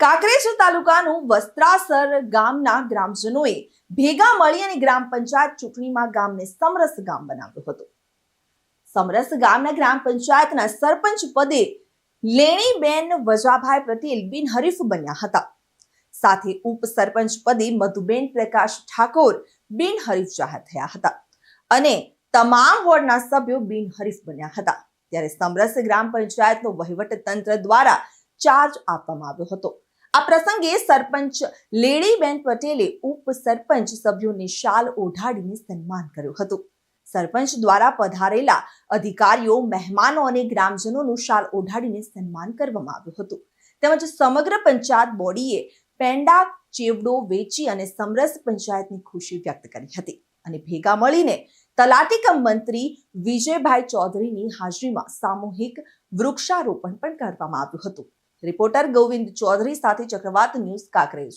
કાંકરેજ તાલુકાનું વસ્ત્રાસર ગામના ગ્રામજનોએ ભેગા મળી અને ગ્રામ પંચાયત ચૂંટણીમાં ગામને સમરસ ગામ બનાવ્યું હતું. સમરસ ગામના ગ્રામ પંચાયતના સરપંચ પદે લેણીબેન વજાભાઈ પટેલ બિનહરીફ બન્યા હતા. સાથે ઉપસરપંચ પદે મધુબેન પ્રકાશ ઠાકોર બિનહરીફ જાહેર થયા હતા અને તમામ વોર્ડના સભ્યો બિનહરીફ બન્યા હતા. ત્યારે સમરસ ગ્રામ પંચાયતનો વહીવટ તંત્ર દ્વારા ચાર્જ આપવામાં આવ્યો હતો. આ પ્રસંગે સરપંચ લેણીબેન પટેલે ઉપસરપંચ સભ્યોને શાલ ઓઢાડીને સન્માન કર્યું હતું. સરપંચ દ્વારા પધારેલા અધિકારીઓ, મહેમાનો અને ગ્રામજનોનું શાલ ઓઢાડીને સન્માન કરવામાં આવ્યું હતું. તેમજ સમગ્ર પંચાયત બોડીએ પેંડા ચેવડો વેચી અને સમરસ પંચાયતની ખુશી વ્યક્ત કરી હતી અને ભેગા મળીને તલાટી કમ મંત્રી વિજયભાઈ ચૌધરીની હાજરીમાં સામૂહિક વૃક્ષારોપણ પણ કરવામાં આવ્યું હતું. રિપોર્ટર ગોવિંદ ચૌધરી સાથે ચક્રવાત ન્યૂઝ કાંકરેજ.